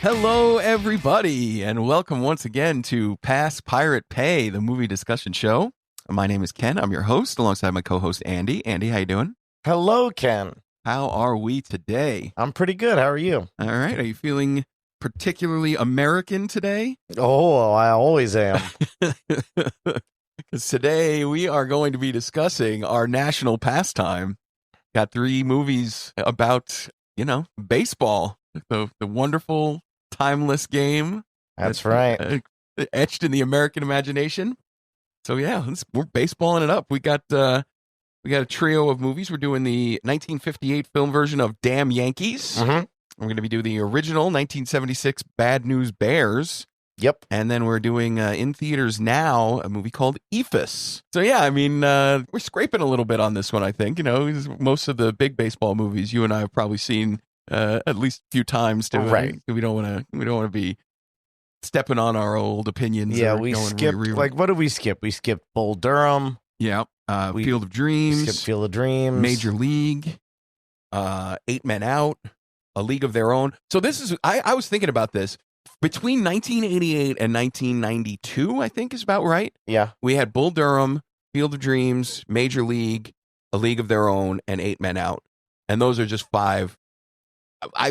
Hello, everybody, and welcome once again to Pass Pirate Pay, the movie discussion show. My name is Ken. I'm your host, alongside my co-host, Andy. Andy, how you doing? Hello, Ken. How are we today? I'm pretty good. How are you? All right. Are you feeling particularly American today? Oh, I always am. Because today we are going to be discussing our national pastime. Got 3 movies about, baseball, the wonderful, timeless game. That's right. Etched in the American imagination. So yeah, we're baseballing it up. We got a trio of movies. We're doing the 1958 film version of Damn Yankees. Mm-hmm. We're going to be doing the original 1976 Bad News Bears. Yep. And then we're doing in theaters now a movie called Ephus. So yeah, I mean, we're scraping a little bit on this one. I think most of the big baseball movies you and I have probably seen at least a few times. Right. We don't want to be stepping on our old opinions. Yeah, we skipped. What did we skip? We skipped Bull Durham. Yeah. Field of Dreams. Skipped Field of Dreams. Major League. 8 Men Out. A League of Their Own. So this is. I was thinking about this. Between 1988 and 1992, I think is about right. Yeah. We had Bull Durham, Field of Dreams, Major League, A League of Their Own, and 8 Men Out. And those are just 5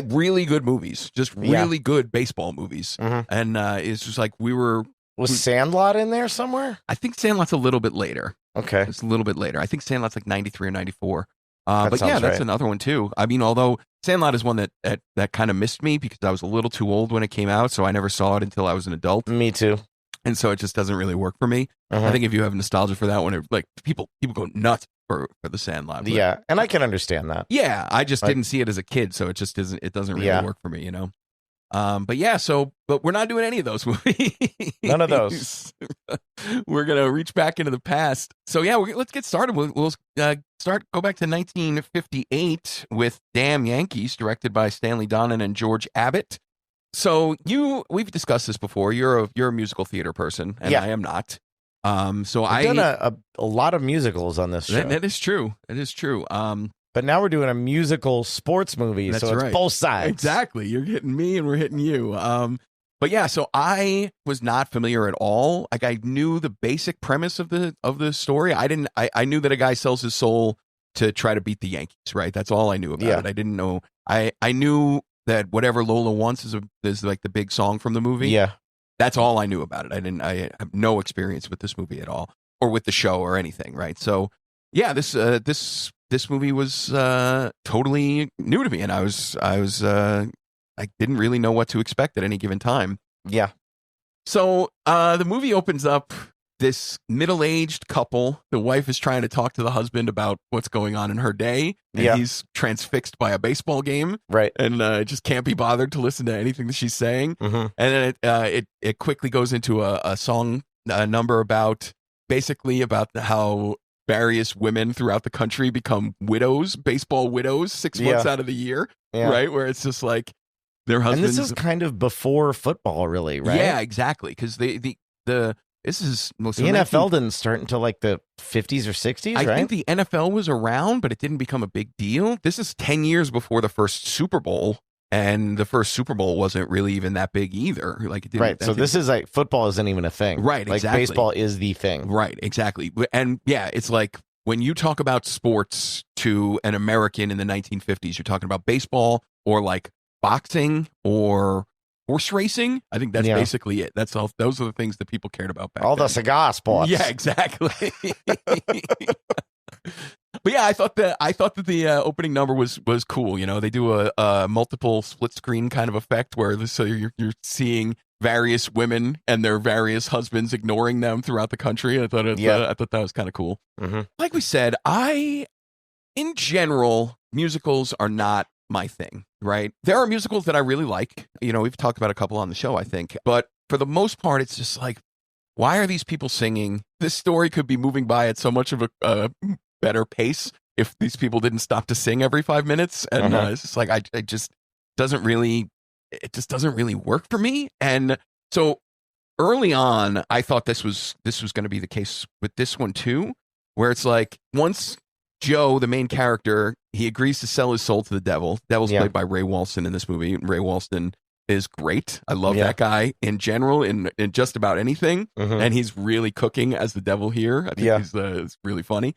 really good movies, just really good baseball movies. Mm-hmm. And it's just like Was Sandlot in there somewhere? I think Sandlot's a little bit later. Okay. It's a little bit later. I think Sandlot's like 93 or 94. But yeah, that's right. another one too. I mean, although Sandlot is one that kind of missed me because I was a little too old when it came out, so I never saw it until I was an adult. Me too. And so it just doesn't really work for me. Mm-hmm. I think if you have nostalgia for that one, like people go nuts for the Sandlot. But, yeah, and I can understand that. Yeah, I just didn't see it as a kid, so it just isn't. It doesn't really work for me, But we're not doing any of those movies. None of those. We're gonna reach back into the past. So yeah, let's get started. We'll go back to 1958 with Damn Yankees, directed by Stanley Donen and George Abbott. So we've discussed this before. You're a musical theater person, and I am not. So I've done a lot of musicals on this show. That is true. It is true. But now we're doing a musical sports movie, That's so it's right. both sides. Exactly. You're hitting me and we're hitting you. But yeah, so I was not familiar at all. Like I knew the basic premise of the story. I knew that a guy sells his soul to try to beat the Yankees, right? That's all I knew about it. I didn't know. I knew that Whatever Lola Wants is like the big song from the movie. Yeah. That's all I knew about it. I have no experience with this movie at all, or with the show or anything, right? So yeah, this movie was totally new to me, and I didn't really know what to expect at any given time. Yeah. So the movie opens up this middle-aged couple. The wife is trying to talk to the husband about what's going on in her day, and he's transfixed by a baseball game, right? And just can't be bothered to listen to anything that she's saying. Mm-hmm. And then it quickly goes into a song number about how various women throughout the country become widows, baseball widows, 6 months out of the year, right? Where it's just like their husbands. And this is kind of before football, really, right? Yeah, exactly. Because this is the NFL didn't start until like the 50s or 60s, right? I think the NFL was around, but it didn't become a big deal. This is 10 years before the first Super Bowl. And the first Super Bowl wasn't really even that big either. Like it didn't. Right. So this is like football isn't even a thing. Right. Like exactly. baseball is the thing. Right. Exactly. And yeah, it's like when you talk about sports to an American in the 1950s, you're talking about baseball or like boxing or horse racing. I think that's basically it. That's all. Those are the things that people cared about back then. All the cigar sports. Yeah. Exactly. But yeah, I thought that the opening number was cool. They do a multiple split screen kind of effect where you're seeing various women and their various husbands ignoring them throughout the country. I thought that was kind of cool. Mm-hmm. Like we said, in general, musicals are not my thing, right? There are musicals that I really like. We've talked about a couple on the show, I think, but for the most part, it's just like, why are these people singing? This story could be moving by at so much of a better pace if these people didn't stop to sing every 5 minutes. And it's just like, it just doesn't really work for me. And so early on, I thought this was going to be the case with this one too, where it's like, once Joe, the main character, he agrees to sell his soul to the devil. Devil's played by Ray Walston in this movie. Ray Walston is great. I love Yeah. that guy in general in just about anything. Mhm. And he's really cooking as the devil here. I think it's really funny.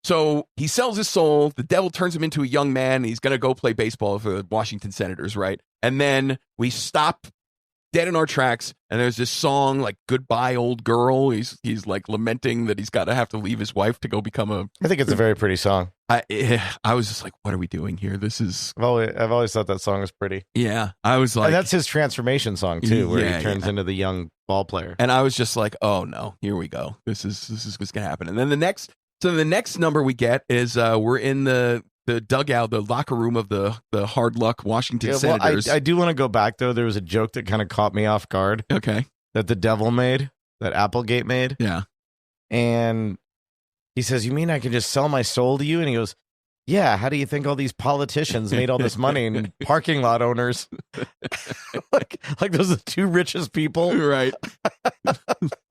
So he sells his soul. The devil turns him into a young man. He's going to go play baseball for the Washington Senators, right? And then we stop dead in our tracks, and there's this song like "Goodbye, Old Girl." He's like lamenting that he's got to have to leave his wife to go become a. I think it's a very pretty song. I was just like, what are we doing here? This is. I've always thought that song was pretty. Yeah, I was like, and that's his transformation song too, where he turns into the young ball player. And I was just like, oh no, here we go. This is what's gonna happen. And then the next number we get is we're in the dugout, the locker room of the hard luck Washington Senators. I do want to go back though. There was a joke that kind of caught me off guard. Okay. That the devil made, that Applegate made. Yeah. And he says, "You mean I can just sell my soul to you?" And he goes, "Yeah, how do you think all these politicians made all this money and parking lot owners?" like those are the two richest people. Right.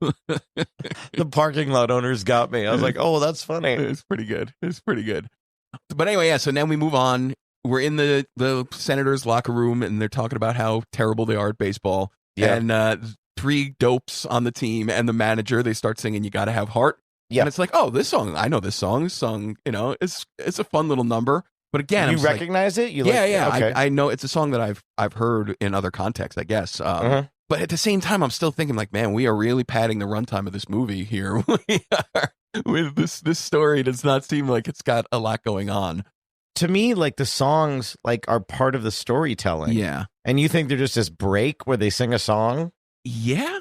The parking lot owners got me. I was like, "Oh, that's funny." It's pretty good. But anyway, yeah, so now we move on. We're in the Senators locker room, and they're talking about how terrible they are at baseball. Yeah. And three dopes on the team and the manager, they start singing "You Gotta Have Heart." Yeah. And it's like, oh, this song, I know this song. This song, it's a fun little number. But again, you recognize it? Yeah. Okay. I know it's a song that I've heard in other contexts, I guess. But at the same time, I'm still thinking like, man, we are really padding the runtime of this movie here. With this story does not seem like it's got a lot going on. To me, like the songs are part of the storytelling. Yeah. And you think they're just this break where they sing a song? Yeah.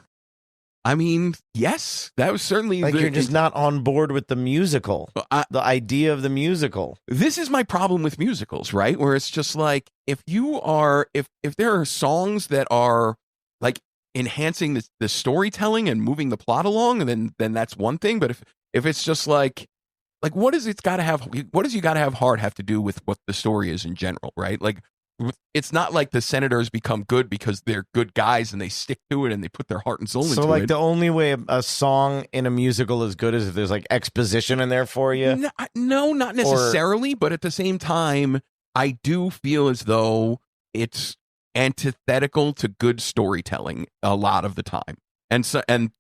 I mean, yes, that was certainly you're just not on board with the musical, the idea of the musical. This is my problem with musicals, right? Where it's just like, if there are songs that are like enhancing the storytelling and moving the plot along, and then that's one thing. But if it's just like what does You Gotta Have Heart have to do with what the story is in general, right? Like, it's not like the Senators become good because they're good guys and they stick to it and they put their heart and soul into it. So like the only way a song in a musical is good is if there's like exposition in there for you? No, not necessarily. But at the same time, I do feel as though it's antithetical to good storytelling a lot of the time. And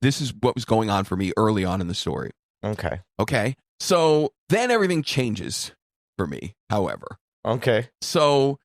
this is what was going on for me early on in the story. Okay. So then everything changes for me, however. Okay. So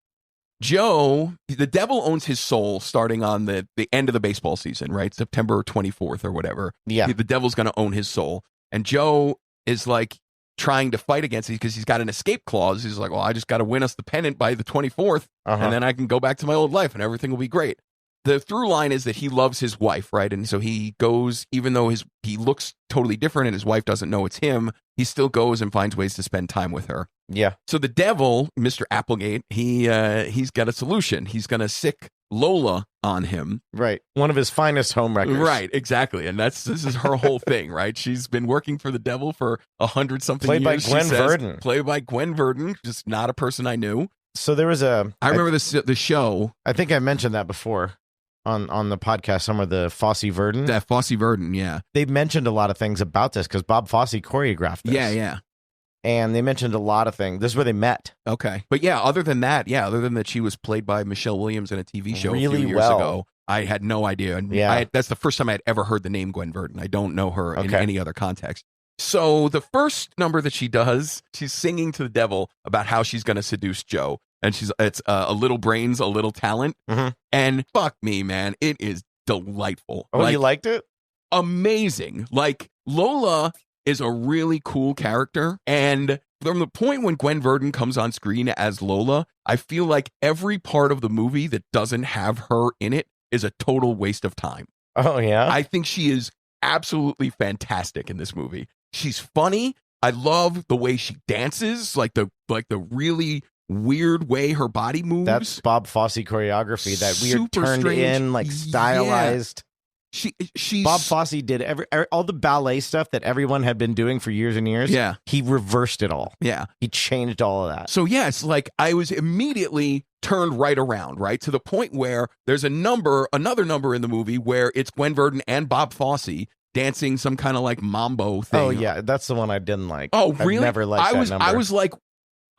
Joe, the devil owns his soul starting on the end of the baseball season, right? September 24th or whatever. Yeah. The devil's going to own his soul. And Joe is like trying to fight against it because he's got an escape clause. He's like, well, I just got to win us the pennant by the 24th, and then I can go back to my old life and everything will be great. The through line is that he loves his wife, right? And so he goes, even though he looks totally different and his wife doesn't know it's him, he still goes and finds ways to spend time with her. Yeah. So the devil, Mr. Applegate, he's got a solution. He's going to sick Lola on him. Right. One of his finest home wreckers. Right, exactly. And this is her whole thing, right? She's been working for the devil for 100-something years. Played by Gwen Verdon. Played by Gwen Verdon, just not a person I knew. So there was I remember the show. I think I mentioned that before on the podcast somewhere, the Fosse Verdon. That Fosse Verdon, yeah. They mentioned a lot of things about this because Bob Fosse choreographed this. Yeah. And they mentioned a lot of things. This is where they met. Okay. But yeah, other than that she was played by Michelle Williams in a TV show really a few years ago, I had no idea. And that's the first time I had ever heard the name Gwen Verdon. I don't know her in any other context. So the first number that she does, she's singing to the devil about how she's going to seduce Joe. And it's a little brains, a little talent. Mm-hmm. And fuck me, man, it is delightful. Oh, you liked it? Amazing. Like, Lola is a really cool character. And from the point when Gwen Verdon comes on screen as Lola, I feel like every part of the movie that doesn't have her in it is a total waste of time. Oh, yeah? I think she is absolutely fantastic in this movie. She's funny. I love the way she dances, like the really weird way her body moves. That's Bob Fosse choreography, that weird Super turned strange. in, like stylized. She's Bob Fosse did all the ballet stuff that everyone had been doing for years and years. Yeah. He reversed it all. Yeah. He changed all of that. So yeah, it's like I was immediately turned right around, right? To the point where there's another number in the movie where it's Gwen Verdon and Bob Fosse dancing some kind of like mambo thing. Oh yeah, that's the one I didn't like. Oh really? I've never liked that number. I was like,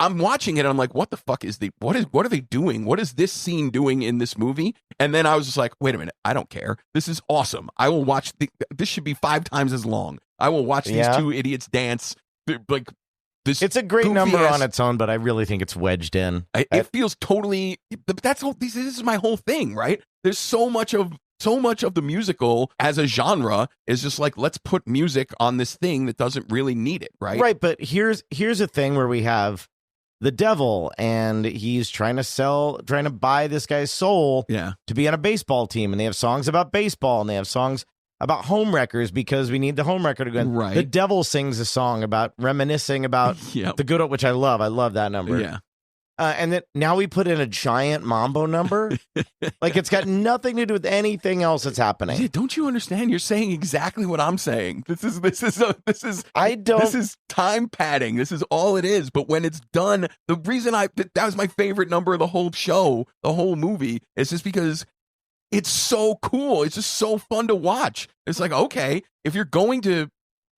I'm watching it and I'm like, what the fuck what are they doing? What is this scene doing in this movie? And then I was just like, wait a minute, I don't care. This is awesome. I will watch this should be 5 times as long. I will watch these two idiots dance. Like this. It's a great number on its own, but I really think it's wedged in. It feels totally. This is my whole thing, right? There's so much of the musical as a genre is just like, let's put music on this thing that doesn't really need it, right? Right, but here's a thing where we have the devil, and he's trying to buy this guy's soul to be on a baseball team, and they have songs about baseball, and they have songs about home wreckers because we need the home wrecker to go in. Right. The devil sings a song about reminiscing about the good old, which I love that number. Yeah. And then now we put in a giant mambo number. Like, it's got nothing to do with anything else that's happening. Yeah, don't you understand? You're saying exactly what I'm saying. This is time padding. This is all it is. But when it's done, the reason that was my favorite number of the whole show, the whole movie, is just because it's so cool. It's just so fun to watch. It's like, okay, if you're going to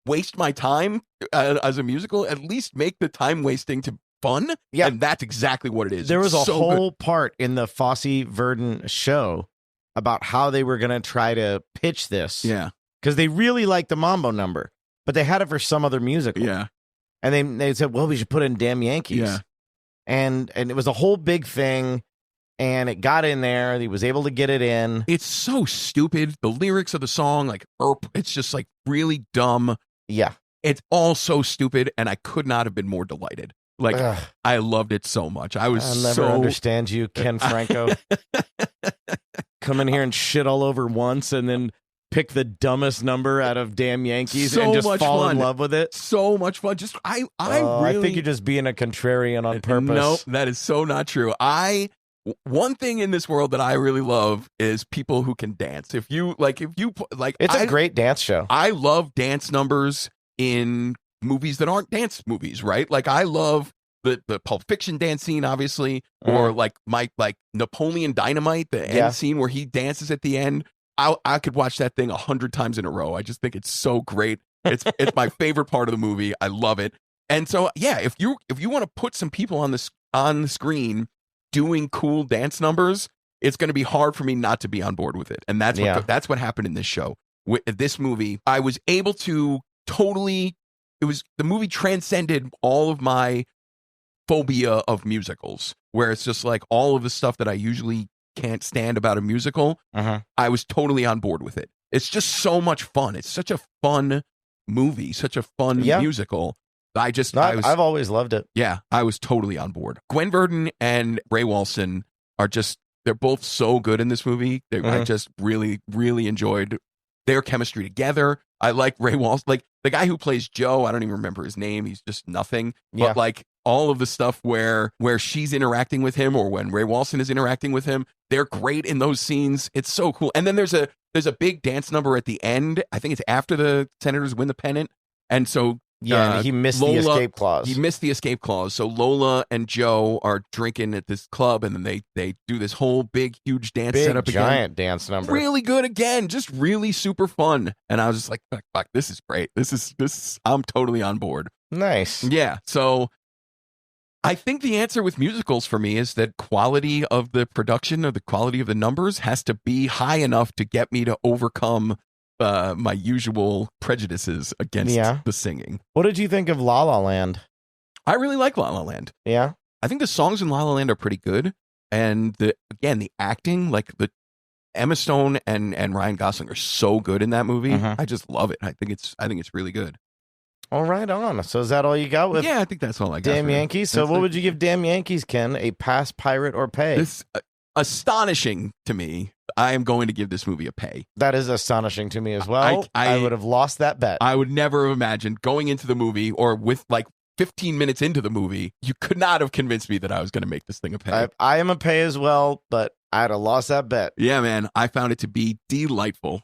waste my time as a musical, at least make the time wasting to fun. Yeah. And that's exactly what it is. There was a whole part in the Fosse Verdon show about how they were going to try to pitch this. Yeah. Because they really liked the mambo number, but they had it for some other musical. Yeah. And they said, well, we should put in Damn Yankees. Yeah. And it was a whole big thing. And it got in there. He was able to get it in. It's so stupid. The lyrics of the song, like, it's just like really dumb. Yeah. It's all so stupid. And I could not have been more delighted. Like, I loved it so much. I'll never understand you, Ken Franco. Come in here and shit all over once and then pick the dumbest number out of Damn Yankees and just fall in love with it. So much fun. Just I think you're just being a contrarian on purpose. No, that is so not true. One thing in this world that I really love is people who can dance. It's a great dance show. I love dance numbers in movies that aren't dance movies, right? Like, I love the Pulp Fiction dance scene, obviously, or like Napoleon Dynamite, the end scene where he dances at the end. I could watch that thing 100 times in a row. I just think it's so great. It's my favorite part of the movie. I love it. And so, yeah, if you want to put some people on the screen doing cool dance numbers, it's going to be hard for me not to be on board with it. And that's what happened in this show. With this movie, I was able to totally. The movie transcended all of my phobia of musicals, where it's just like all of the stuff that I usually can't stand about a musical. I was totally on board with it. It's just so much fun. It's such a fun movie, such a fun musical. I've always loved it. Yeah, I was totally on board. Gwen Verdon and Ray Walston they're both so good in this movie. I just really, really enjoyed their chemistry together. I like Ray Walston, like the guy who plays Joe. I don't even remember his name. He's just nothing. Yeah. But like all of the stuff where she's interacting with him, or when Ray Walston is interacting with him, they're great in those scenes. It's so cool. And then there's a big dance number at the end. I think it's after the Senators win the pennant, and so. Yeah, he missed the escape clause. He missed the escape clause. So Lola and Joe are drinking at this club, and then they do this whole big, huge dance setup again. Giant dance number. Really good again. Just really super fun. And I was just like, fuck, this is great. I'm totally on board. Nice. Yeah. So I think the answer with musicals for me is that quality of the production, or the quality of the numbers, has to be high enough to get me to overcome my usual prejudices against the singing. What did you think of La La Land? I really like La La Land. Yeah. I think the songs in La La Land are pretty good. And the acting, like the Emma Stone and Ryan Gosling are so good in that movie. I just love it. I think it's really good. All right, on. So is that all you got with? Yeah, I think that's all I got. Damn Yankees. So what would you give Damn Yankees, Ken? A pass, pirate, or pay? This astonishing to me. I am going to give this movie a pay. That is astonishing to me as well. I would have lost that bet. I would never have imagined going into the movie, or with like 15 minutes into the movie, you could not have convinced me that I was going to make this thing a pay. I am a pay as well, but I'd have lost that bet. Yeah, man. I found it to be delightful.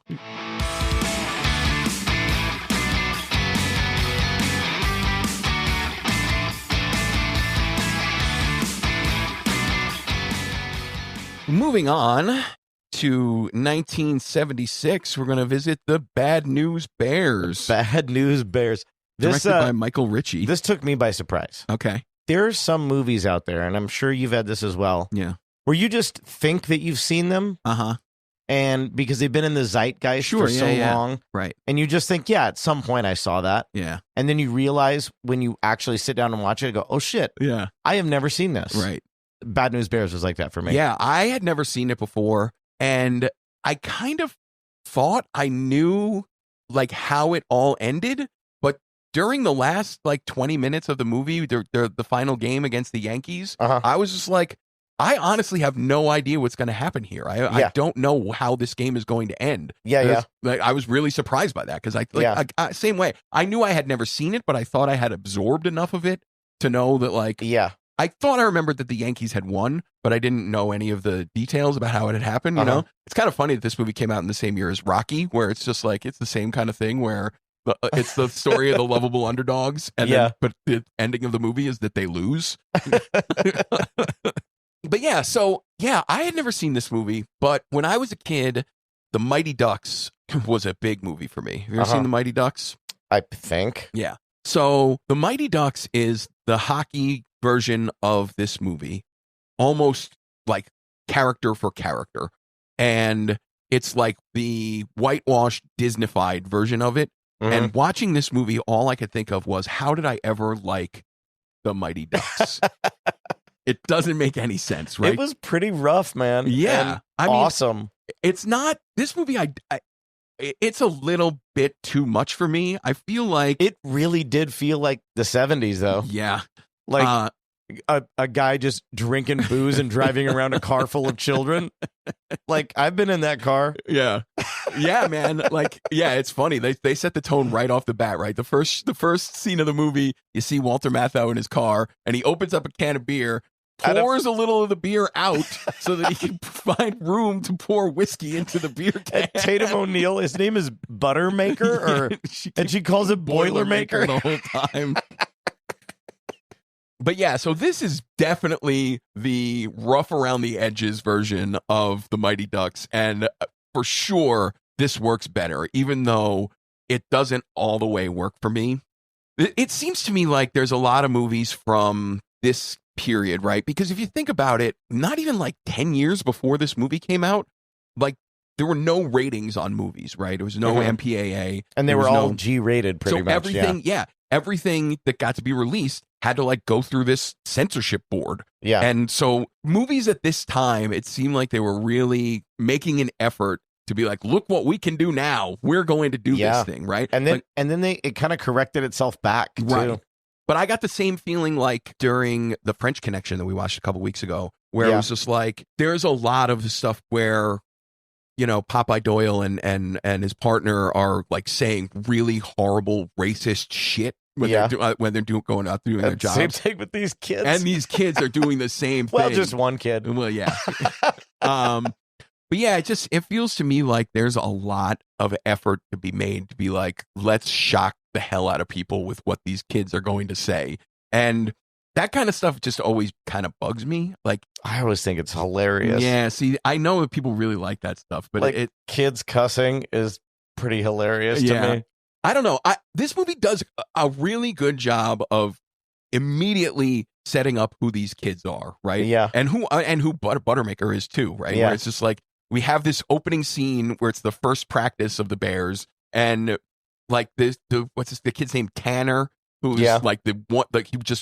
Moving on to 1976, we're going to visit the Bad News Bears. Bad News Bears. Directed by Michael Ritchie. This took me by surprise. Okay. there are some movies out there, and I'm sure you've had this as well, Yeah. where you just think that you've seen them, and because they've been in the zeitgeist for so long, right? And you just think, yeah, at some point I saw that, Yeah. And then you realize when you actually sit down and watch it, you go, oh shit, yeah, I have never seen this, right? Bad News Bears was like that for me. Yeah, I had never seen it before, and I kind of thought I knew like how it all ended, but during the last like 20 minutes of the movie, the final game against the Yankees, I was just like, I honestly have no idea what's going to happen here. I don't know how this game is going to end. Like, I was really surprised by that because I same way. I knew I had never seen it, but I thought I had absorbed enough of it to know that like I thought I remembered that the Yankees had won, but I didn't know any of the details about how it had happened. You know, it's kind of funny that this movie came out in the same year as Rocky, where it's just like it's the same kind of thing where it's the story of the lovable underdogs, and then, but the ending of the movie is that they lose. But I had never seen this movie, but when I was a kid, The Mighty Ducks was a big movie for me. Have you ever seen The Mighty Ducks? I think. Yeah. So The Mighty Ducks is the hockey version of this movie, almost like character for character. And it's like the whitewashed, Disneyfied version of it. And watching this movie, all I could think of was, how did I ever like The Mighty Ducks? It doesn't make any sense, right? It was pretty rough, man. Yeah. And awesome. It's not, this movie, it's a little bit too much for me. I feel like it really did feel like the 70s, though. Yeah. Like a guy just drinking booze and driving around a car full of children. Like, I've been in that car. Yeah. Yeah, man. Like, yeah, it's funny. They set the tone right off the bat, right? The first scene of the movie, you see Walter Matthau in his car, and he opens up a can of beer, pours a little of the beer out so that he can find room to pour whiskey into the beer can. And Tatum O'Neal, his name is Buttermaker, and she calls it Boilermaker the whole time. But yeah, so this is definitely the rough around the edges version of The Mighty Ducks, and for sure this works better, even though it doesn't all the way work for me. It seems to me like there's a lot of movies from this period, right? Because if you think about it, not even like 10 years before this movie came out, like there were no ratings on movies, right? There was no MPAA. And they were all G-rated pretty much. Everything that got to be released had to like go through this censorship board. Yeah. And so movies at this time, it seemed like they were really making an effort to be like, look what we can do now. We're going to do this thing, right? And then it kind of corrected itself back too. Right. But I got the same feeling like during the French Connection that we watched a couple weeks ago, where it was just like, there's a lot of stuff where, you know, Popeye Doyle and his partner are like saying really horrible racist shit when they're going out doing their job. Same thing with these kids. And these kids are doing the same thing. Well, just one kid. Well, yeah. But yeah, it feels to me like there's a lot of effort to be made to be like, let's shock the hell out of people with what these kids are going to say. And that kind of stuff just always kind of bugs me. Like, I always think it's hilarious. Yeah, see, I know that people really like that stuff, but like, kids cussing is pretty hilarious to me. I don't know. This movie does a really good job of immediately setting up who these kids are, right? Yeah. And who Buttermaker is too, right? Yeah. Where it's just like, we have this opening scene where it's the first practice of the Bears, and like the kid's name, Tanner, who's like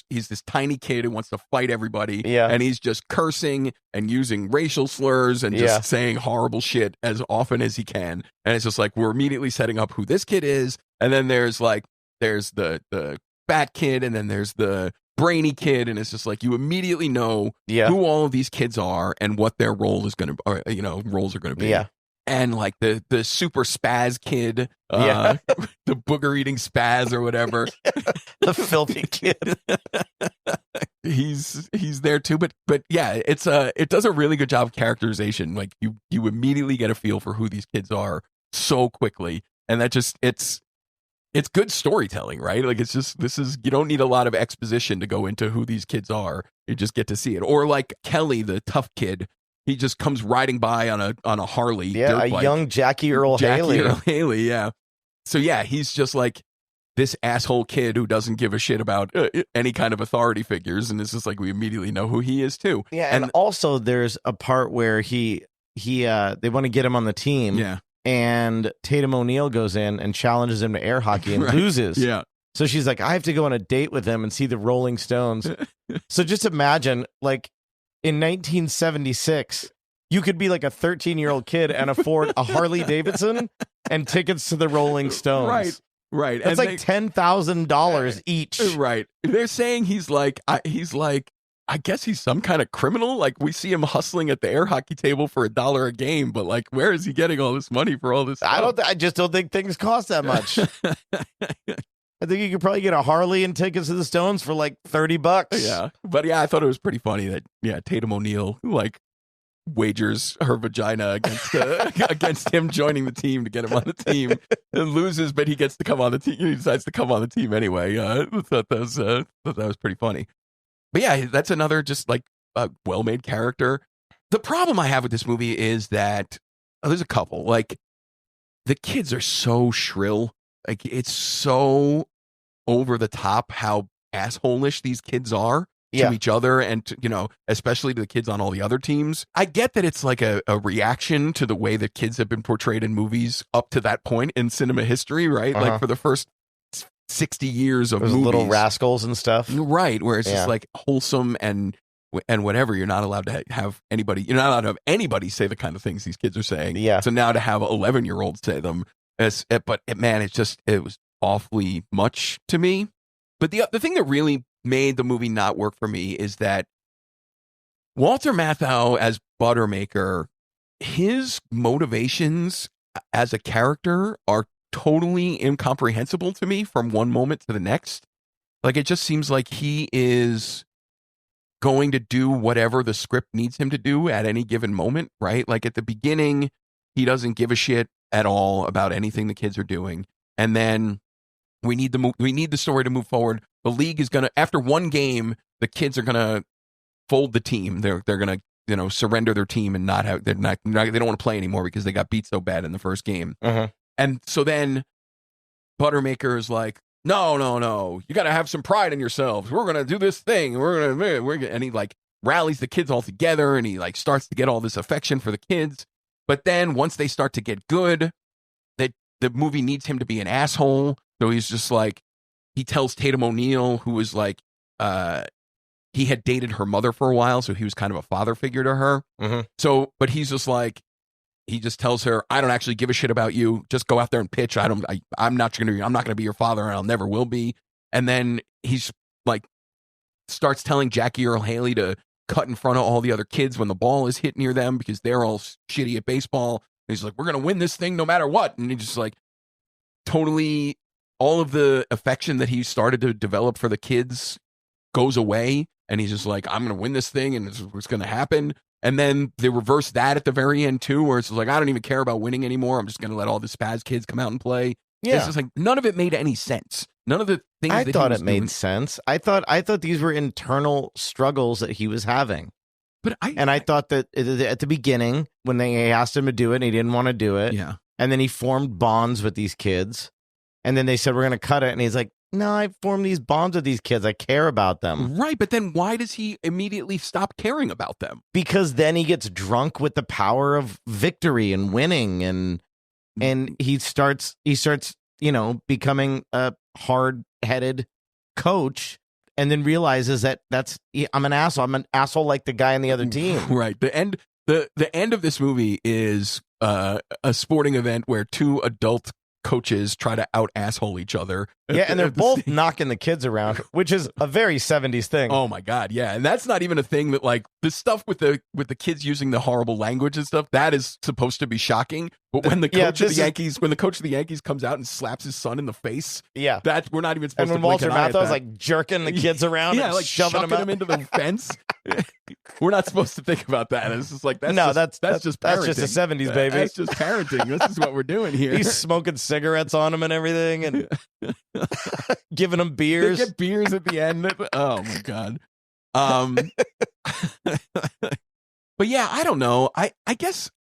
he's this tiny kid who wants to fight everybody, and he's just cursing and using racial slurs and just saying horrible shit as often as he can. And it's just like, we're immediately setting up who this kid is, and then there's the fat kid, and then there's the brainy kid, and it's just like you immediately know who all of these kids are and what their roles are going to be. Yeah. And like the super spaz kid, the booger eating spaz or whatever, the filthy kid. he's there too, but yeah, it does a really good job of characterization. Like you immediately get a feel for who these kids are so quickly, and that just it's good storytelling, right? Like you don't need a lot of exposition to go into who these kids are. You just get to see it. Or like Kelly, the tough kid. He just comes riding by on a Harley. Yeah, a young Jackie Earl Haley. Yeah. So yeah, he's just like, this asshole kid who doesn't give a shit about any kind of authority figures, and it's just like we immediately know who he is too. Yeah, and also there's a part where they want to get him on the team. Yeah. And Tatum O'Neal goes in and challenges him to air hockey and loses. Yeah. So she's like, I have to go on a date with him and see the Rolling Stones. So just imagine, like, in 1976, you could be like a 13-year-old kid and afford a Harley Davidson and tickets to the Rolling Stones. Right. That's like $10,000 each. Right. They're saying he's like, I guess he's some kind of criminal. Like, we see him hustling at the air hockey table for $1 a game, but like, where is he getting all this money for all this stuff? I just don't think things cost that much. I think you could probably get a Harley and tickets to the Stones for like $30. Yeah. But yeah, I thought it was pretty funny that, Tatum O'Neal, like, wagers her vagina against him joining the team to get him on the team, and loses, but he gets to come on the team. He decides to come on the team anyway. I thought that was pretty funny. But yeah, that's another just like a well-made character. The problem I have with this movie is that there's a couple. Like, the kids are so shrill. Like, it's so over the top how asshole-ish these kids are to each other, and to, especially to the kids on all the other teams. I get that it's like a reaction to the way that kids have been portrayed in movies up to that point in cinema history, right? Like, for the first 60 years of movies. Little rascals and stuff. Right, where it's just like wholesome and whatever. You're not allowed to have anybody say the kind of things these kids are saying. Yeah. So now to have 11-year-olds say them, man, it was awfully much to me. But the thing that really made the movie not work for me is that Walter Matthau as Buttermaker, his motivations as a character are totally incomprehensible to me from one moment to the next. Like, it just seems like he is going to do whatever the script needs him to do at any given moment, right? Like, at the beginning, he doesn't give a shit at all about anything the kids are doing. And then we need the story to move forward. The league is gonna, after one game, the kids are gonna fold the team. They're gonna surrender their team and they don't want to play anymore because they got beat so bad in the first game. And so then Buttermaker is like, no, you got to have some pride in yourselves. We're gonna do this thing. And he like rallies the kids all together, and he like starts to get all this affection for the kids. But then once they start to get good, the movie needs him to be an asshole. So he's just like, he tells Tatum O'Neal, who was like, he had dated her mother for a while, so he was kind of a father figure to her. So, but he's just like, he just tells her, I don't actually give a shit about you. Just go out there and pitch. I'm not gonna be your father, and I'll never will be. And then he's like, starts telling Jackie Earle Haley to cut in front of all the other kids when the ball is hit near them because they're all shitty at baseball. And he's like, we're gonna win this thing no matter what. And he just like totally, all of the affection that he started to develop for the kids goes away, and he's just like, I'm gonna win this thing, and it's what's gonna happen. And then they reverse that at the very end too, where it's like, I don't even care about winning anymore. I'm just gonna let all the spaz kids come out and play. It's just like, none of it made any sense. None of the things I that thought he was it made doing. sense. I thought these were internal struggles that he was having. But I thought that at the beginning, when they asked him to do it and he didn't want to do it, and then he formed bonds with these kids, and then they said, we're going to cut it, and he's like, no, I formed these bonds with these kids. I care about them. Right, but then why does he immediately stop caring about them? Because then he gets drunk with the power of victory and winning, and he starts becoming a hard-headed coach, and then realizes that I'm an asshole. I'm an asshole like the guy on the other team. Right. The end of this movie is a sporting event where two adult coaches try to out asshole each other. Yeah, and they're both knocking the kids around, which is a very 70s thing. Oh my God, yeah. And that's not even a thing that, like, the stuff with the kids using the horrible language and stuff, that is supposed to be shocking. But when the coach of the Yankees comes out and slaps his son in the face, that we're not even supposed to. And when Walter Matthau's like jerking the kids around, and like shoving them into the fence. We're not supposed to think about that. It's just like, that's just parenting. That's just the 70s, baby. That's just parenting. This is what we're doing here. He's smoking cigarettes on him and everything, and giving them beers. They get beers at the end. Oh my God. But yeah, I don't know. I guess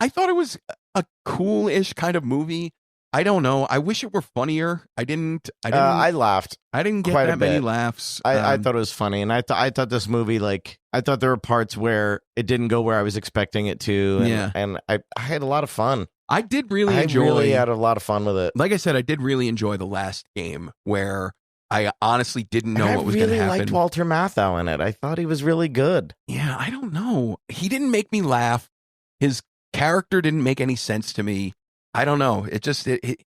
I thought it was a cool-ish kind of movie. I don't know. I wish it were funnier. I didn't. I laughed. I didn't get quite a that many bit. laughs. I thought it was funny, and I thought this movie, like, I thought there were parts where it didn't go where I was expecting it to, and, Yeah. and I had a lot of fun. I did really I enjoy. really had a lot of fun with it. Like I said, I did really enjoy the last game where I honestly didn't know what was going to happen. I really liked Walter Matthau in it. I thought he was really good. Yeah, I don't know. He didn't make me laugh. His character didn't make any sense to me. I don't know.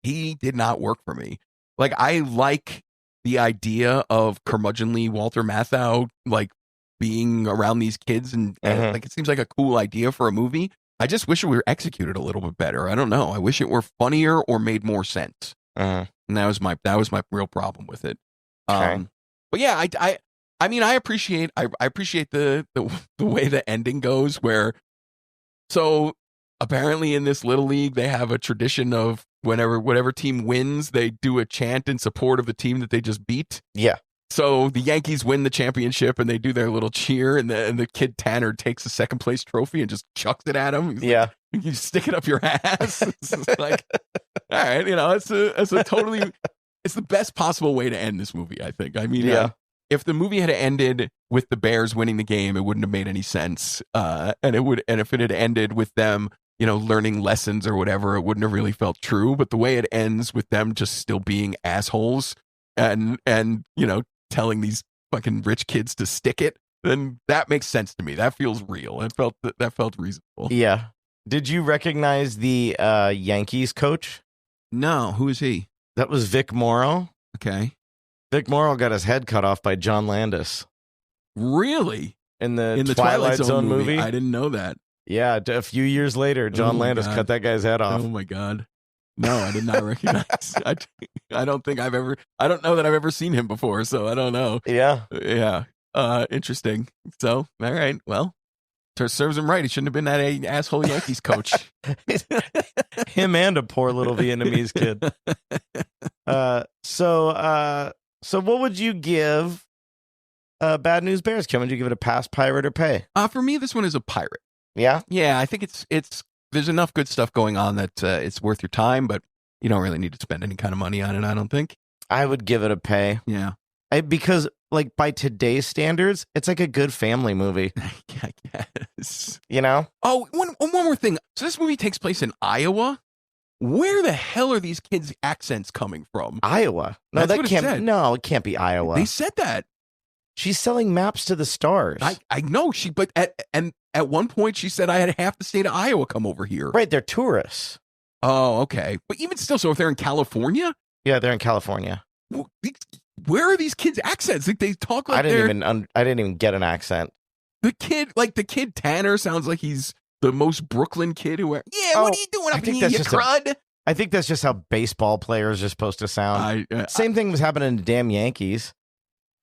He did not work for me. Like, I like the idea of curmudgeonly Walter Matthau, like, being around these kids, and like, it seems like a cool idea for a movie. I just wish it were executed a little bit better. I don't know. I wish it were funnier or made more sense. And that was my real problem with it. Okay. But yeah, I mean, I appreciate the way the ending goes, where so apparently in this little league they have a tradition of whatever team wins, they do a chant in support of the team that they just beat. Yeah. So the Yankees win the championship and they do their little cheer, and the kid Tanner takes the second place trophy and just chucks it at him. He's Yeah. like, you stick it up your ass. It's like, all right, it's a totally, it's the best possible way to end this movie, I think. I mean, Yeah. If the movie had ended with the Bears winning the game, it wouldn't have made any sense. And if it had ended with them, learning lessons or whatever, it wouldn't have really felt true. But the way it ends with them just still being assholes and telling these fucking rich kids to stick it, then that makes sense to me. That feels real. That felt reasonable. Yeah. Did you recognize the Yankees coach? No, who is he? That was Vic Morrow. Okay. Vic Morrow got his head cut off by John Landis. Really? In the Twilight Zone movie? I didn't know that. Yeah, a few years later, John Landis cut that guy's head off. Oh my God. No, I did not recognize. I don't know that I've ever seen him before, so I don't know. Yeah. Yeah. Interesting. So, all right. Well, serves him right. He shouldn't have been that asshole Yankees coach. Him and a poor little Vietnamese kid. So what would you give Bad News Bears? Would you give it a pass, pirate, or pay? For me, this one is a pirate. Yeah? Yeah, I think it's there's enough good stuff going on that it's worth your time, but you don't really need to spend any kind of money on it, I don't think. I would give it a pay. Yeah. Because, like, by today's standards, it's like a good family movie. I guess. Oh, one more thing. So this movie takes place in Iowa. Where the hell are these kids' accents coming from? Iowa. No, That's that what it can't. said. No, it can't be Iowa. They said that. She's selling maps to the stars. I know but at one point she said I had half the state of Iowa come over here. Right, they're tourists. Oh, okay. But even still, so if they're in California, yeah, they're in California. Where are these kids' accents? Like, they talk like I didn't even get an accent. The kid Tanner sounds like he's the most Brooklyn kid who. What are you doing up in here, you crud? I think that's just how baseball players are supposed to sound. Same thing was happening to damn Yankees.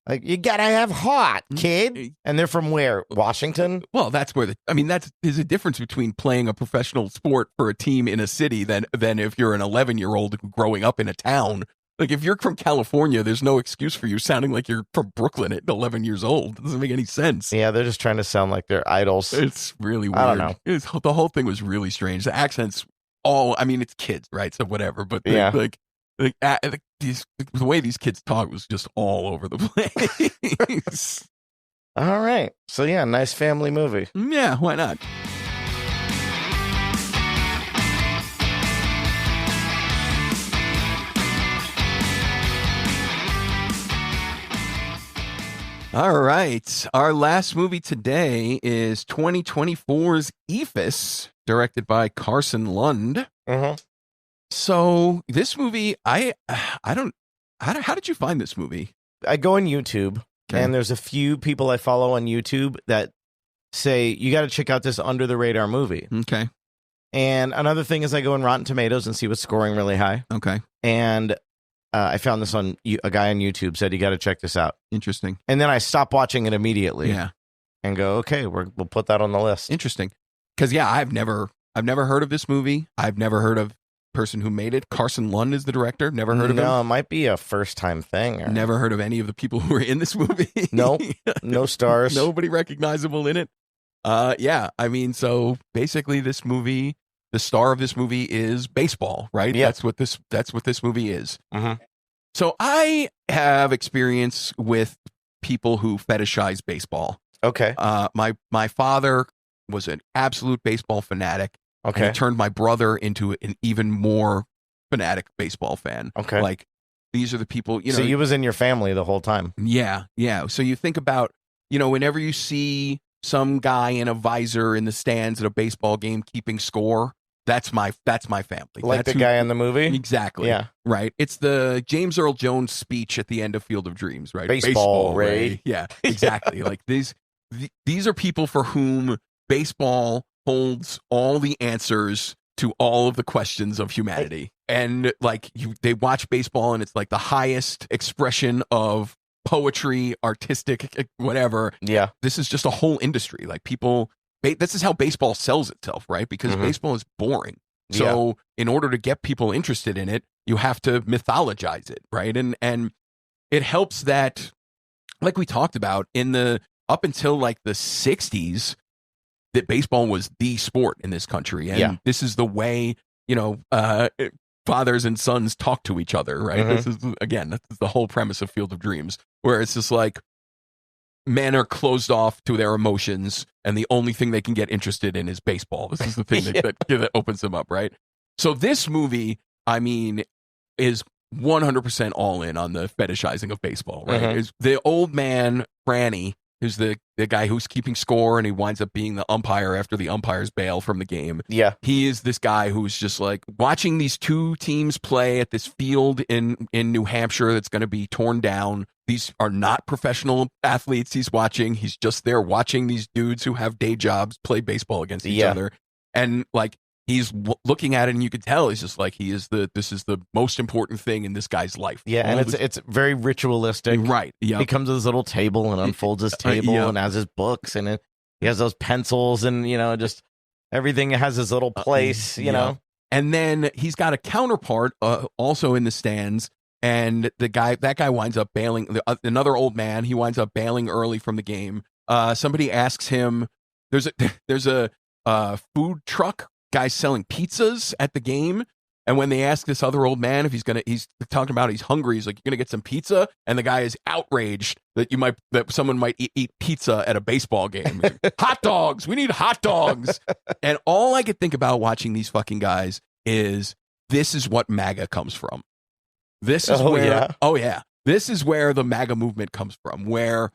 Like, you gotta have heart, kid. And they're from where? Washington? Well, that's where there's a difference between playing a professional sport for a team in a city than if you're an 11-year-old growing up in a town. Like, if you're from California, there's no excuse for you sounding like you're from Brooklyn at 11 years old. It doesn't make any sense. Yeah, they're just trying to sound like they're idols. It's really weird. I don't know. The whole thing was really strange. The accents, it's kids, right? So whatever. But the way these kids talk was just all over the place. All right. So, yeah, nice family movie. Yeah, why not? All right. Our last movie today is 2024's Ephus, directed by Carson Lund. Mm-hmm. So this movie, how did you find this movie? I go on YouTube, and there's a few people I follow on YouTube that say, you got to check out this under the radar movie. Okay. And another thing is I go on Rotten Tomatoes and see what's scoring really high. Okay. And I found this on a guy on YouTube said, you got to check this out. Interesting. And then I stopped watching it immediately. Yeah. And go, okay, we'll put that on the list. Interesting. Because, yeah, I've never heard of this movie. I've never heard of the person who made it. Carson Lund is the director. Never heard of him. No, it might be a first-time thing. Never heard of any of the people who are in this movie. No, no stars. Nobody recognizable in it. Yeah, so basically this movie the star of this movie is baseball, right? Yeah. That's what this movie is. Mm-hmm. So I have experience with people who fetishize baseball. Okay. My father was an absolute baseball fanatic. Okay. And he turned my brother into an even more fanatic baseball fan. Okay. Like, these are the people, you know. So you was in your family the whole time. Yeah. So you think about, whenever you see some guy in a visor in the stands at a baseball game keeping score, that's my family. Like that's the guy in the movie? Exactly. Yeah. Right. It's the James Earl Jones speech at the end of Field of Dreams, right? Baseball, Ray. Yeah, exactly. Like these are people for whom baseball holds all the answers to all of the questions of humanity. And like they watch baseball and it's like the highest expression of poetry, artistic, whatever. Yeah. This is just a whole industry. Like this is how baseball sells itself, right? Because baseball is boring. So in order to get people interested in it, you have to mythologize it, right? And it helps that, like we talked about, up until like the 60s, that baseball was the sport in this country. And this is the way, fathers and sons talk to each other, right? This is, again, that's the whole premise of Field of Dreams, where it's just like men are closed off to their emotions and the only thing they can get interested in is baseball. This is the thing that opens them up, right? So this movie, I mean, is 100% all in on the fetishizing of baseball, right? Is the old man, Franny, who's the guy who's keeping score and he winds up being the umpire after the umpires bail from the game. Yeah. He is this guy who's just like watching these two teams play at this field in New Hampshire that's going to be torn down. These are not professional athletes he's watching. He's just there watching these dudes who have day jobs play baseball against each other. And like he's looking at it and you could tell he's just like, this is the most important thing in this guy's life. Yeah, and it's very ritualistic. Right. Yeah. He comes to his little table and unfolds his table and has his books and he has those pencils and, just everything has his little place, you know. And then he's got a counterpart also in the stands. And that guy winds up bailing. Another old man, he winds up bailing early from the game. Somebody asks him, there's a food truck guy selling pizzas at the game. And when they ask this other old man if he's talking about he's hungry, he's like, "You're gonna get some pizza," and the guy is outraged that someone might eat pizza at a baseball game. Like, hot dogs, we need hot dogs. And all I could think about watching these fucking guys is this is what MAGA comes from. This is this is where the MAGA movement comes from, where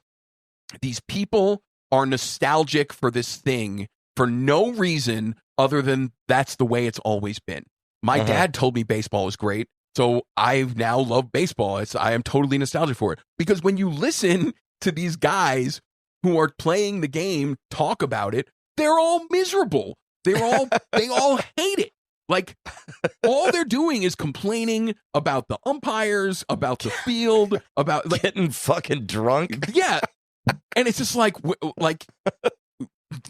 these people are nostalgic for this thing for no reason other than that's the way it's always been. My dad told me baseball was great, so I now love baseball. I am totally nostalgic for it. Because when you listen to these guys who are playing the game talk about it, they're all miserable. They all hate it. Like, all they're doing is complaining about the umpires, about the field, about getting fucking drunk. Yeah. And it's just like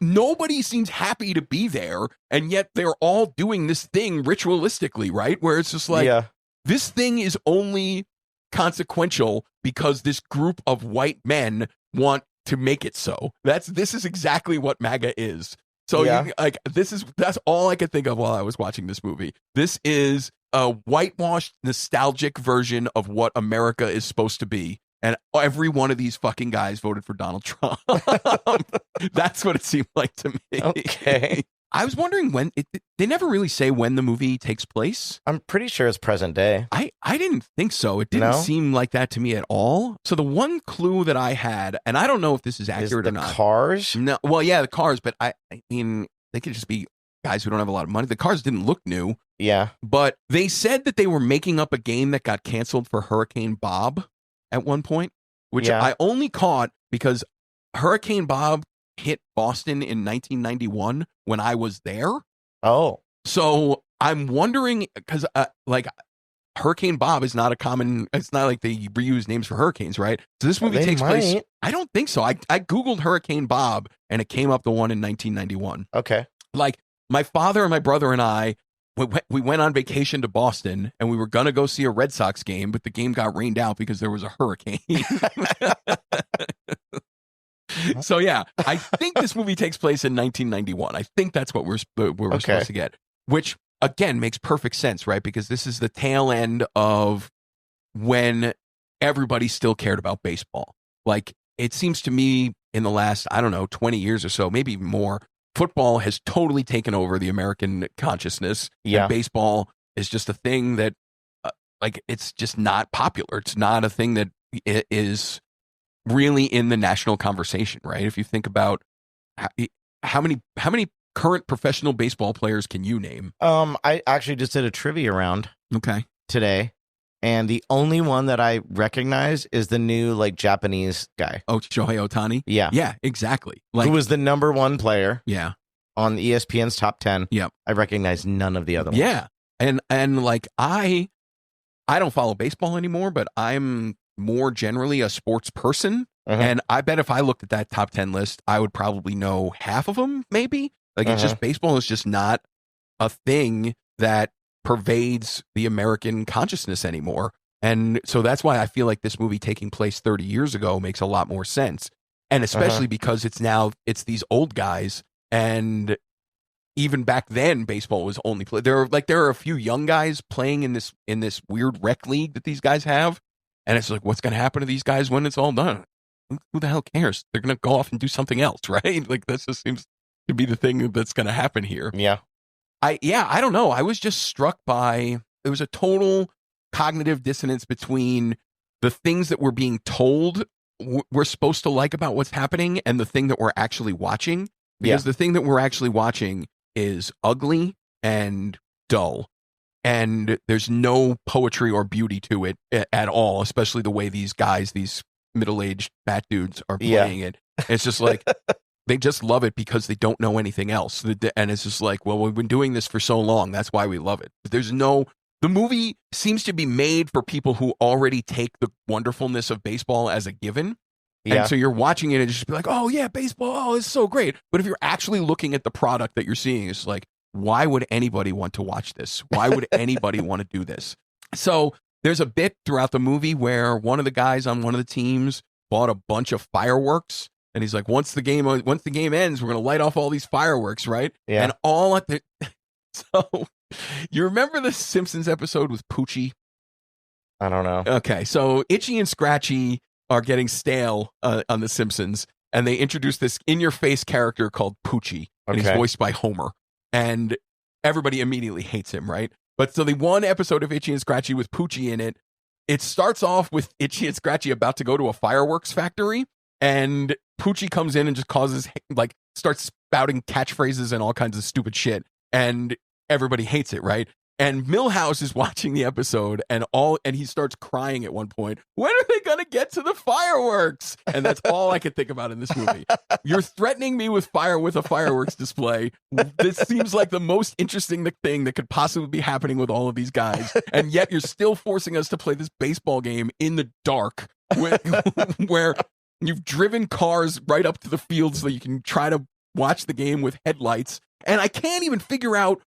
nobody seems happy to be there. And yet they're all doing this thing ritualistically, right? Where it's just like, this thing is only consequential because this group of white men want to make it so. This is exactly what MAGA is. So that's all I could think of while I was watching this movie. This is a whitewashed, nostalgic version of what America is supposed to be. And every one of these fucking guys voted for Donald Trump. That's what it seemed like to me. Okay. I was wondering they never really say when the movie takes place. I'm pretty sure it's present day. I didn't think so. It didn't seem like that to me at all. So the one clue that I had, and I don't know if this is accurate or not. The cars? No, well, yeah, the cars, but I mean, they could just be guys who don't have a lot of money. The cars didn't look new. Yeah. But they said that they were making up a game that got canceled for Hurricane Bob at one point, which I only caught because Hurricane Bob hit Boston in 1991 when I was there. Oh. So I'm wondering, because Hurricane Bob is not it's not like they reuse names for hurricanes, right? So this movie takes place. I don't think so. I Googled Hurricane Bob and it came up the one in 1991. Okay. Like my father and my brother and I, we went on vacation to Boston and we were going to go see a Red Sox game, but the game got rained out because there was a hurricane. So yeah, I think this movie takes place in 1991. I think that's what we're supposed to get. which again makes perfect sense, right? Because this is the tail end of when everybody still cared about baseball. Like, it seems to me in the last, I don't know, 20 years or so, maybe even more, football has totally taken over the American consciousness. Yeah. And baseball is just a thing that, like, it's just not popular. It's not a thing that is really in the national conversation, right? If you think about how many current professional baseball players can you name? I actually just did a trivia round today, and the only one that I recognize is the new like Japanese guy. Oh, Shohei Ohtani? Yeah, exactly. Who was the number one player on ESPN's top 10. Yep. I recognize none of the other ones. Yeah. And like I don't follow baseball anymore, but I'm more generally a sports person. And I bet if I looked at that top 10 list, I would probably know half of them, maybe. Like, it's just, baseball is just not a thing that pervades the American consciousness anymore. And so that's why I feel like this movie taking place 30 years ago makes a lot more sense. And especially because it's these old guys. And even back then, baseball was only played. There are a few young guys playing in this weird rec league that these guys have. And it's like, what's going to happen to these guys when it's all done? Who the hell cares? They're going to go off and do something else, right? Like, this just seems to be the thing that's going to happen here. Yeah. I don't know. I was just struck by, there was a total cognitive dissonance between the things that we're being told we're supposed to like about what's happening and the thing that we're actually watching. Because the thing that we're actually watching is ugly and dull. And there's no poetry or beauty to it at all, especially the way these guys, these middle-aged fat dudes are playing it. It's just like, they just love it because they don't know anything else. And it's just like, well, we've been doing this for so long. That's why we love it. The movie seems to be made for people who already take the wonderfulness of baseball as a given. Yeah. And so you're watching it and just be like, oh yeah, baseball, oh, it's so great. But if you're actually looking at the product that you're seeing, it's like, why would anybody want to watch this? Why would anybody want to do this? So there's a bit throughout the movie where one of the guys on one of the teams bought a bunch of fireworks, and he's like, once the game ends, we're gonna light off all these fireworks, right? Yeah. And all at the so you remember the Simpsons episode with Poochie? I don't know. Okay, so Itchy and Scratchy are getting stale on the Simpsons, and they introduce this in-your-face character called Poochie, and he's voiced by Homer, and everybody immediately hates him, right? But so the one episode of Itchy and Scratchy with Poochie in it, it starts off with Itchy and Scratchy about to go to a fireworks factory, and Poochie comes in and just starts spouting catchphrases and all kinds of stupid shit, and everybody hates it, right? And Milhouse is watching the episode, and he starts crying at one point. When are they gonna get to the fireworks? And that's all I could think about in this movie. You're threatening me with a fireworks display. This seems like the most interesting thing that could possibly be happening with all of these guys, and yet you're still forcing us to play this baseball game in the dark, where you've driven cars right up to the field so you can try to watch the game with headlights. And I can't even figure out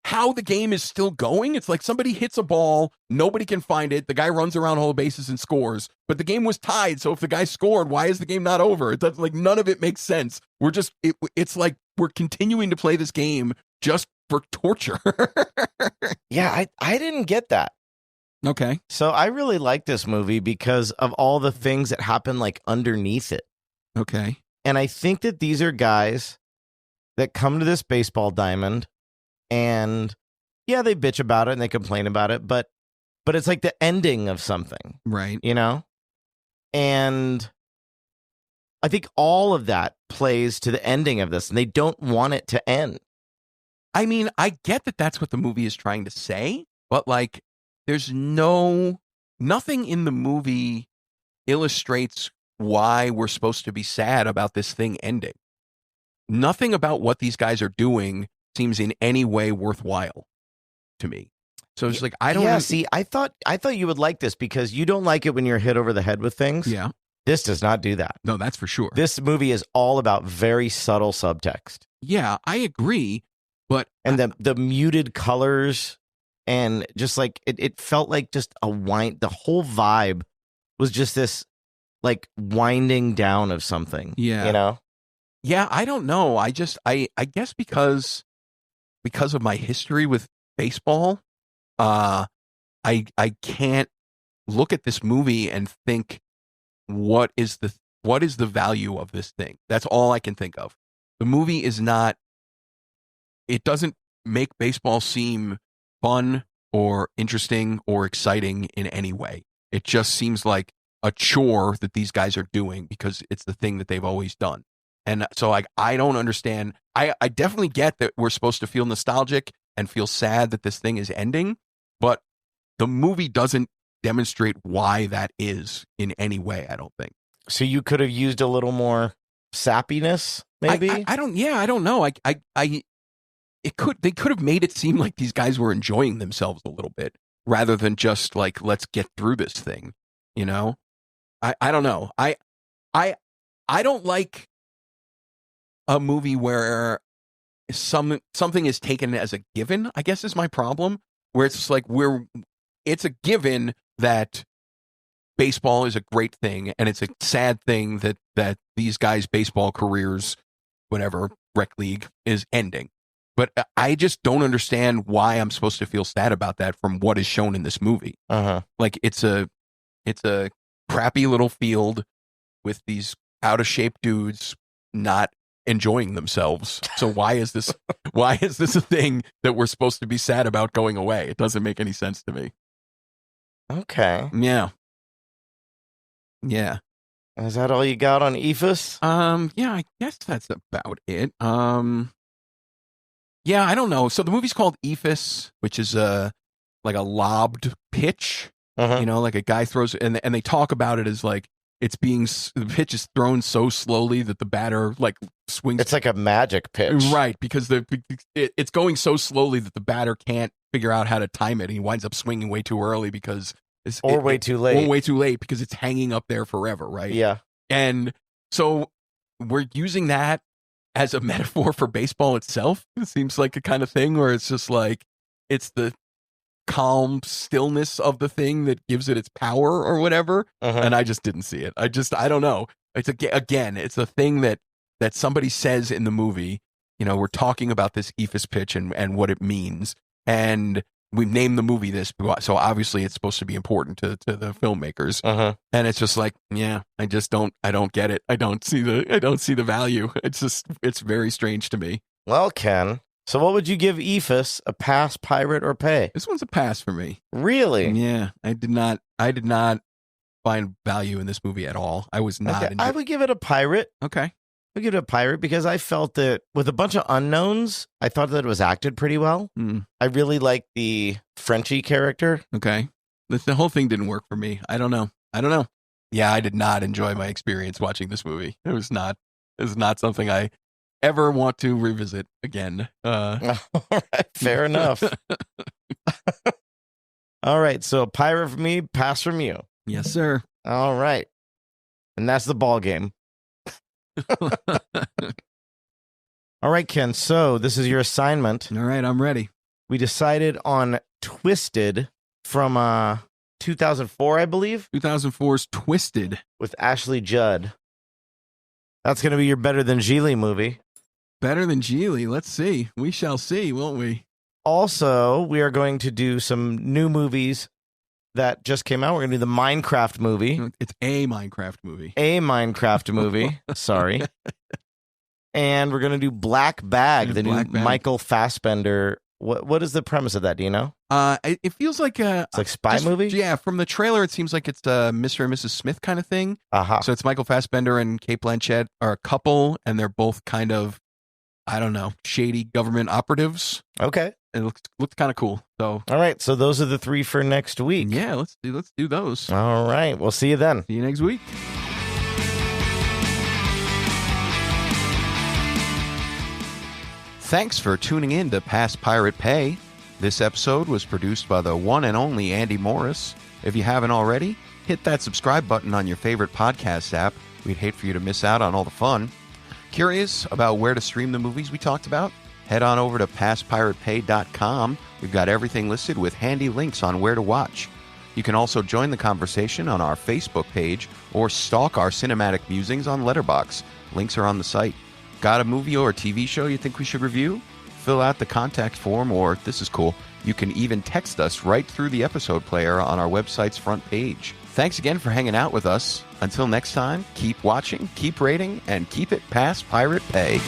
how the game is still going. It's like somebody hits a ball, nobody can find it, the guy runs around all the bases and scores, but the game was tied, so if the guy scored, why is the game not over? It does, like, none of it makes sense. We're just it's like we're continuing to play this game just for torture. Yeah, I didn't get that. Okay. So I really like this movie because of all the things that happen like underneath it. Okay. And I think that these are guys that come to this baseball diamond, and yeah, they bitch about it and they complain about it, but it's like the ending of something, right? You know? And I think all of that plays to the ending of this, and they don't want it to end. I mean, I get that that's what the movie is trying to say, but like, there's nothing in the movie illustrates why we're supposed to be sad about this thing ending. Nothing about what these guys are doing seems in any way worthwhile to me. So it's like, I don't know. See, I thought you would like this because you don't like it when you're hit over the head with things. Yeah. This does not do that. No, that's for sure. This movie is all about very subtle subtext. Yeah, I agree. But the muted colors, and just like it felt like just a wind. The whole vibe was just this like winding down of something. Yeah. You know? Yeah, I don't know. I guess because because of my history with baseball, I can't look at this movie and think what is the value of this thing. That's all I can think of. The movie is not. It doesn't make baseball seem fun or interesting or exciting in any way. It just seems like a chore that these guys are doing because it's the thing that they've always done. And so like I don't understand. I definitely get that we're supposed to feel nostalgic and feel sad that this thing is ending, but the movie doesn't demonstrate why that is in any way, I don't think. So you could have used a little more sappiness, maybe? I don't know. They could have made it seem like these guys were enjoying themselves a little bit rather than just like, let's get through this thing, you know? I don't know. I don't like a movie where something is taken as a given, I guess is my problem, where it's just like it's a given that baseball is a great thing and it's a sad thing that these guys' baseball careers, whatever, rec league, is ending. But I just don't understand why I'm supposed to feel sad about that from what is shown in this movie. Like it's a crappy little field with these out of shape dudes not enjoying themselves. So why is this a thing that we're supposed to be sad about going away? It doesn't make any sense to me. Okay. Yeah. Is that all you got on Ephus? Yeah, I guess that's about it. Yeah, I don't know. So the movie's called Ephus, which is like a lobbed pitch. You know, like a guy throws, and they talk about it as like the pitch is thrown so slowly that the batter like swings. It's like a magic pitch, right? Because it's going so slowly that the batter can't figure out how to time it, and he winds up swinging way too early because way too late because it's hanging up there forever, right? Yeah, and so we're using that as a metaphor for baseball itself. It seems like a kind of thing where it's just like it's the calm stillness of the thing that gives it its power or whatever. And I just didn't see it. I don't know. It's it's a thing that somebody says in the movie. You know, we're talking about this Ephus pitch and what it means, and we've named the movie this, so obviously it's supposed to be important to the filmmakers. And it's just like, yeah, I don't get it. I don't see the value. It's very strange to me. Well, Ken, so what would you give Ephus, a pass, pirate, or pay? This one's a pass for me. Really? Yeah, I did not find value in this movie at all. I was not. Okay, I would give it a pirate. Okay. I would give it a pirate because I felt that with a bunch of unknowns, I thought that it was acted pretty well. I really liked the Frenchie character. Okay. The whole thing didn't work for me. I don't know. Yeah, I did not enjoy my experience watching this movie. It was not something I ever want to revisit again. All right, fair enough. All right, so pirate from me, pass from you. Yes, sir. All right. And that's the ball game. All right, Ken, so this is your assignment. All right, I'm ready. We decided on Twisted from 2004, I believe. 2004's Twisted with Ashley Judd. That's going to be your Better Than Geely movie. Better Than Geely. Let's see. We shall see, won't we? Also, we are going to do some new movies that just came out. We're going to do the Minecraft movie. It's a Minecraft movie. A Minecraft movie. Sorry. And we're going to do Black Bag, the new Michael Fassbender. What is the premise of that? Do you know? It feels like it's like spy movie. Yeah, from the trailer, it seems like it's a Mr. and Mrs. Smith kind of thing. So it's Michael Fassbender and Cate Blanchett are a couple, and they're both kind of, I don't know, shady government operatives. Okay. It looks kind of cool. So all right, so those are the three for next week. Yeah, let's do those. All right, we'll see you then. See you next week. Thanks for tuning in to Pass Pirate Pay. This episode was produced by the one and only Andy Morris. If you haven't already, hit that subscribe button on your favorite podcast app. We'd hate for you to miss out on all the fun. Curious about where to stream the movies we talked about? Head on over to passpiratepay.com. We've got everything listed with handy links on where to watch. You can also join the conversation on our Facebook page or stalk our cinematic musings on Letterboxd. Links are on the site. Got a movie or a TV show you think we should review? fill out the contact form, or this is cool, you can even text us right through the episode player on our website's front page. Thanks again for hanging out with us. Until next time, keep watching, keep rating, and keep it past Pirate Pay.